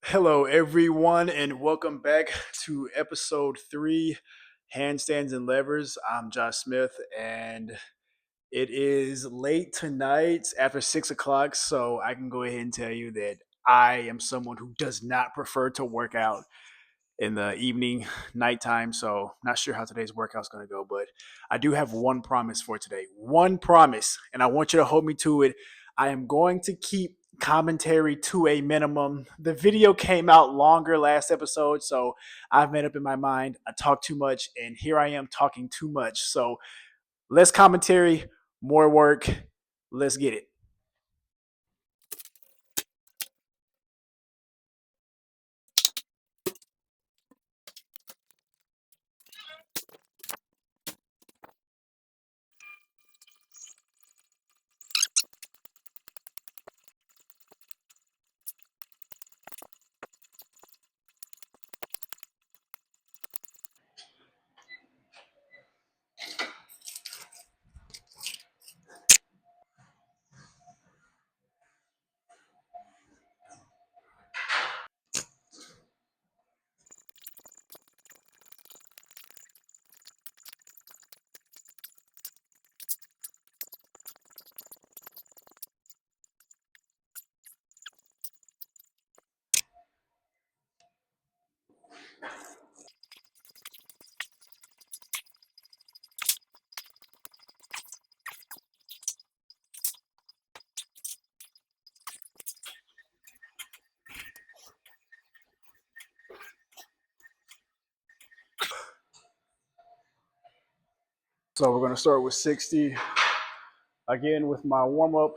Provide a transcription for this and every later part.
Hello, everyone, and welcome back to episode three Handstands and Levers. I'm Josh Smith, and it is late tonight after 6 o'clock, so I can go ahead and tell you that I am someone who does not prefer to work out in the evening, nighttime. So, not sure how today's workout's going to go, but I do have one promise for today. One promise, and I want you to hold me to it. I am going to keep commentary to a minimum. The video came out longer last episode, so I've made up in my mind. I talk too much, and here I am talking too much. So, less commentary, more work. Let's get it. So, we're going to start with 60. Again, with my warm up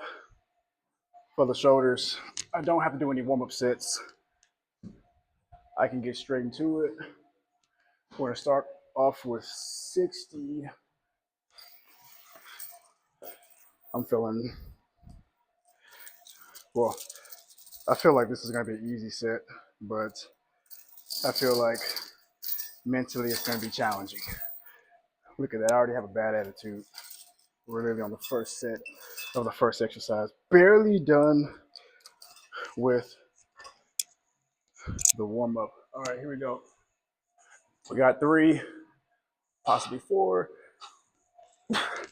for the shoulders, I don't have to do any warm up sets. I can get straight into it. We're going to start off with 60. I'm feeling, well, I feel like this is going to be an easy set, but I feel like mentally it's going to be challenging. Look at that. I already have a bad attitude. We're literally on the first set of the first exercise. Barely done with the warm up. All right, here we go. We got 3, possibly 4.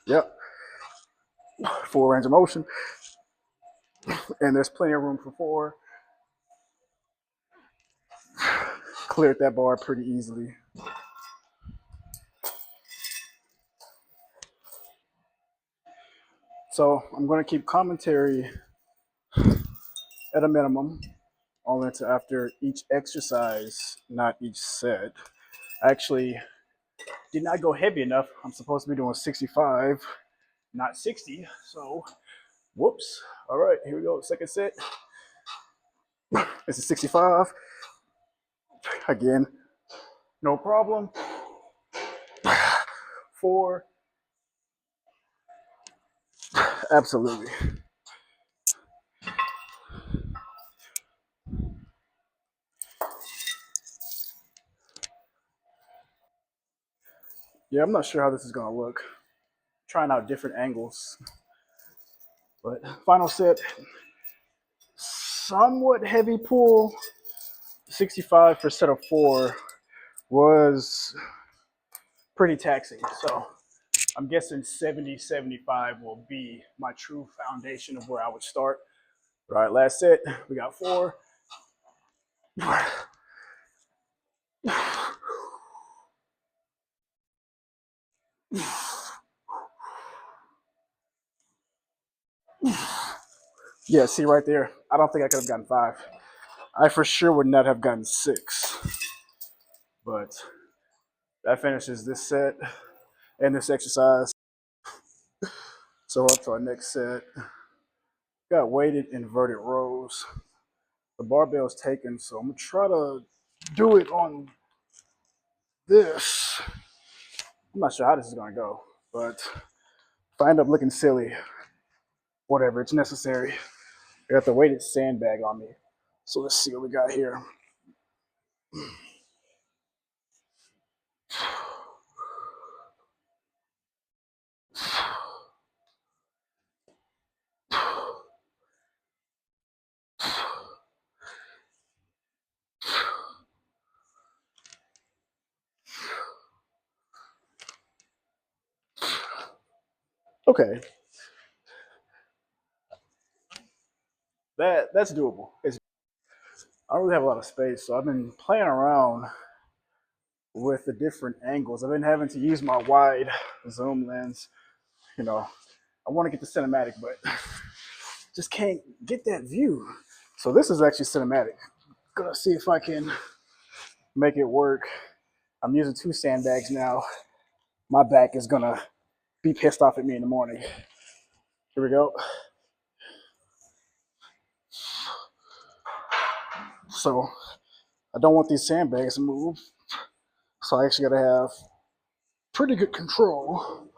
Yep. Full range of motion. And there's plenty of room for 4. Cleared that bar pretty easily. So I'm going to keep commentary at a minimum, only to after each exercise, not each set. I actually did not go heavy enough. I'm supposed to be doing 65, not 60. So, whoops. All right, here we go. Second set. This is 65. Again, no problem. 4. Absolutely. Yeah, I'm not sure how this is going to look. Trying out different angles. But final set, somewhat heavy pull. 65 for set of 4 was pretty taxing. So I'm guessing 70, 75 will be my true foundation of where I would start. All right, last set. We got 4. Yeah, see right there. I don't think I could have gotten 5. I for sure would not have gotten 6. But that finishes this set and this exercise. So we're up to our next set. Got weighted inverted rows. The barbell's taken, so I'm gonna try to do it on this. I'm not sure how this is gonna go, but if I end up looking silly, whatever, it's necessary. I got the weighted sandbag on me. So let's see what we got here. Okay, that's doable. I don't really have a lot of space, so I've been playing around with the different angles. I've been having to use my wide zoom lens. You know, I want to get the cinematic, but just can't get that view. So this is actually cinematic. Gonna see if I can make it work. I'm using two sandbags now. My back is gonna be pissed off at me in the morning. Here we go. So I don't want these sandbags to move. So I actually gotta have pretty good control.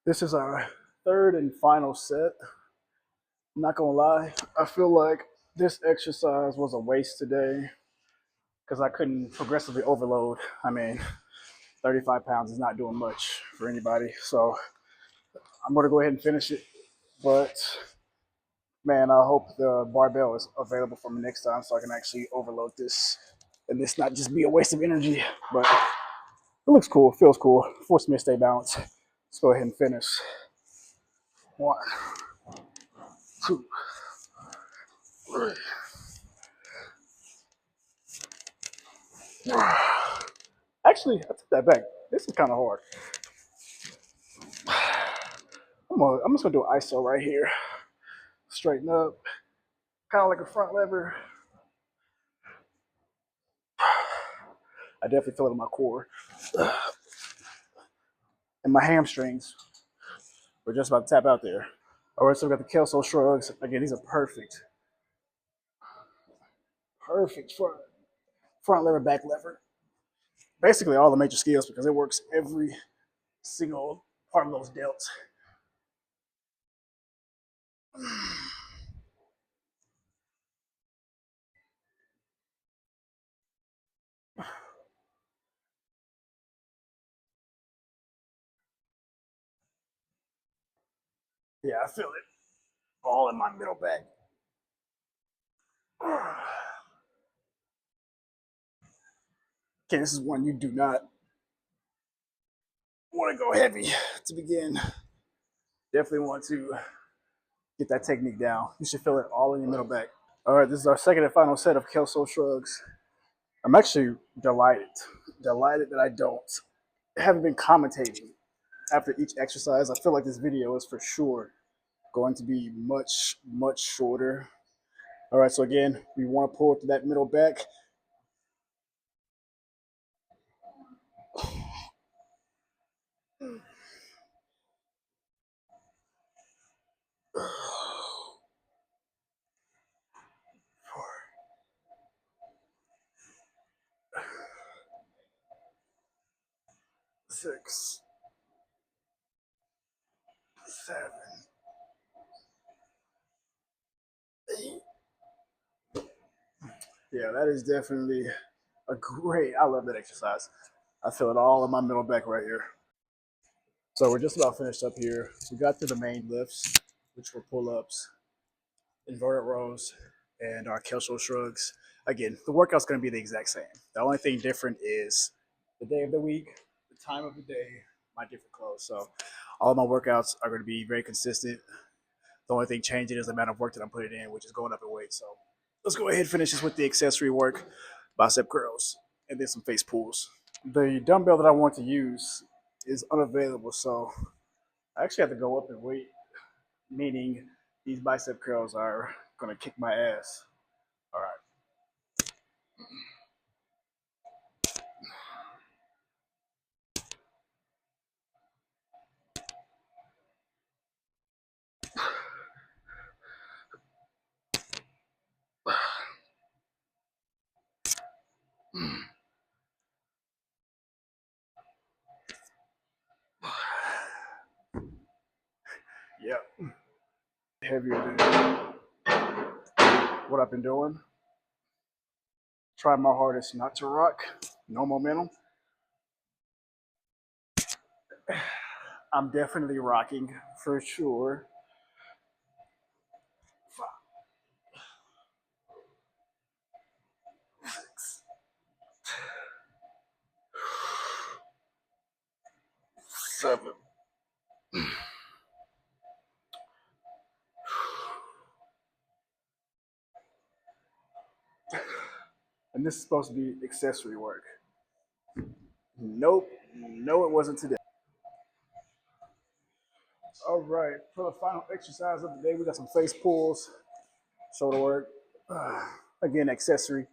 This is our third and final set. I'm not gonna lie, I feel like this exercise was a waste today because I couldn't progressively overload. I mean, 35 pounds is not doing much for anybody. So I'm gonna go ahead and finish it. But man, I hope the barbell is available for me next time so I can actually overload this and this not just be a waste of energy. But it looks cool, feels cool, forced me to stay balanced. Let's go ahead and finish. One, two, three. Actually, I took that back. This is kind of hard. I'm just gonna do an ISO right here. Straighten up, kind of like a front lever. I definitely feel it in my core. And my hamstrings were just about to tap out there. All right, so we got the Kelso Shrugs. Again, these are perfect. Perfect front lever, back lever. Basically all the major skills because it works every single part of those delts. Yeah, I feel it all in my middle back. Okay, this is one you do not want to go heavy to begin. Definitely want to get that technique down. You should feel it all in your middle back. All right, this is our second and final set of Kelso Shrugs. I'm actually delighted that I haven't been commentating after each exercise. I feel like this video is for sure going to be much, much shorter. All right, so again, we want to pull it to that middle back. Four, 6, 7, 8. Yeah, that is definitely I love that exercise. I feel it all in my middle back right here. So we're just about finished up here. We got through the main lifts, which were pull-ups, inverted rows, and our Kelso shrugs. Again, the workout's going to be the exact same. The only thing different is the day of the week, the time of the day, my different clothes. So all of my workouts are going to be very consistent. The only thing changing is the amount of work that I'm putting in, which is going up in weight. So let's go ahead and finish this with the accessory work, bicep curls, and then some face pulls. The dumbbell that I want to use is unavailable, so I actually have to go up in weight, meaning these bicep curls are going to kick my ass. All right. Yep. Heavier than what I've been doing. Try my hardest not to rock. No momentum. I'm definitely rocking for sure. 5, 6, 7. And this is supposed to be accessory work. Nope. No, it wasn't today. All right. For the final exercise of the day, we got some face pulls, shoulder work. Again, accessory.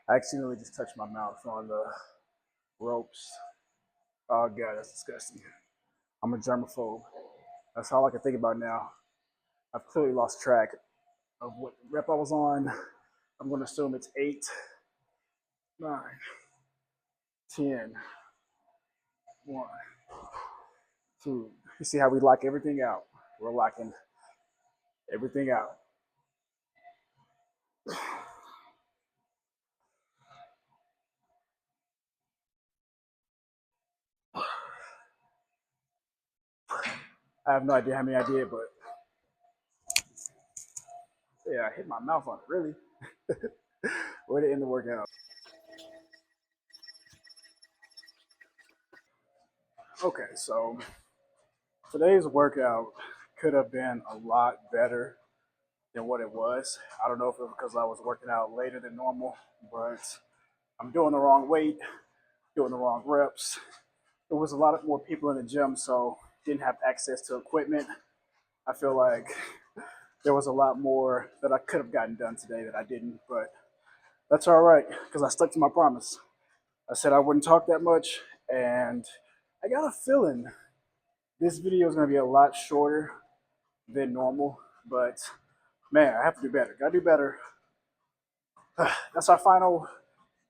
I accidentally just touched my mouth on the ropes. Oh, God, that's disgusting. I'm a germaphobe. That's all I can think about now. I've clearly lost track of what rep I was on. I'm going to assume it's 8, 9, 10, 1, 2. You see how we lock everything out? We're locking everything out. I have no idea how many I did, but yeah, I hit my mouth on it, really. Way to end the workout. Okay, so today's workout could have been a lot better than what it was. I don't know if it was because I was working out later than normal, but I'm doing the wrong weight, doing the wrong reps. There was a lot of more people in the gym, so didn't have access to equipment. I feel like there was a lot more that I could have gotten done today that I didn't, but that's all right because I stuck to my promise. I said I wouldn't talk that much, and I got a feeling this video is going to be a lot shorter than normal, but man, I have to do better. Gotta do better. That's our final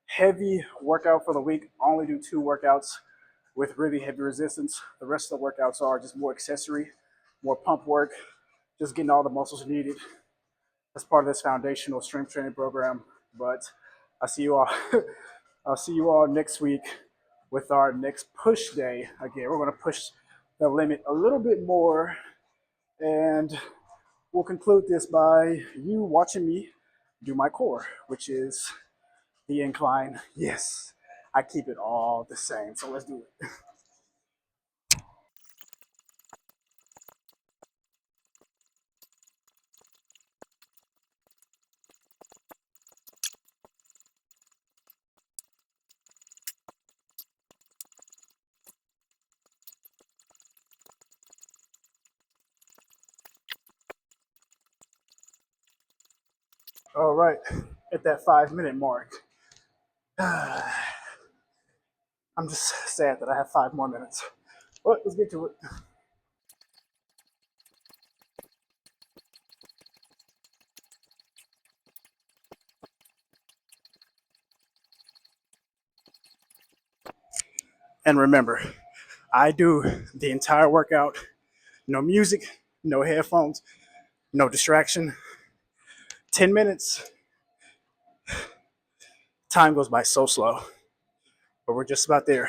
heavy workout for the week. I only do 2 workouts with really heavy resistance. The rest of the workouts are just more accessory, more pump work, just getting all the muscles needed as part of this foundational strength training program. But I'll see you all. I'll see you all next week with our next push day. Again, we're going to push the limit a little bit more, and we'll conclude this by you watching me do my core, which is the incline. Yes, I keep it all the same. So let's do it. All right, at that 5-minute mark. I'm just sad that I have 5 more minutes. But let's get to it. And remember, I do the entire workout, no music, no headphones, no distraction. 10 minutes, time goes by so slow, but we're just about there.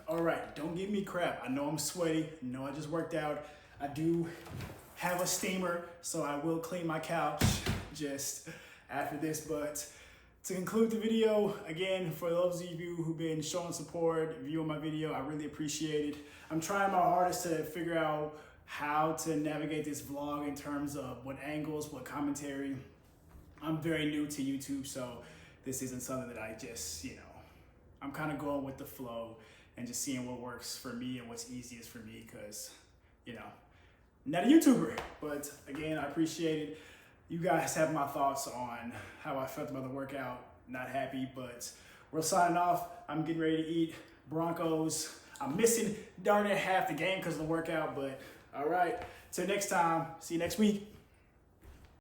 All right, don't give me crap. I know I'm sweaty. I know I just worked out. I do have a steamer, so I will clean my couch just after this. But to conclude the video, again, for those of you who've been showing support, viewing my video, I really appreciate it. I'm trying my hardest to figure out how to navigate this vlog in terms of what angles, what commentary. I'm very new to YouTube, so this isn't something that I just, I'm kind of going with the flow and just seeing what works for me and what's easiest for me because, I'm not a YouTuber. But again, I appreciate it. you guys have my thoughts on how I felt about the workout. Not happy, but we're signing off. I'm getting ready to eat Broncos. I'm missing darn near half the game because of the workout, but all right. Till next time. See you next week.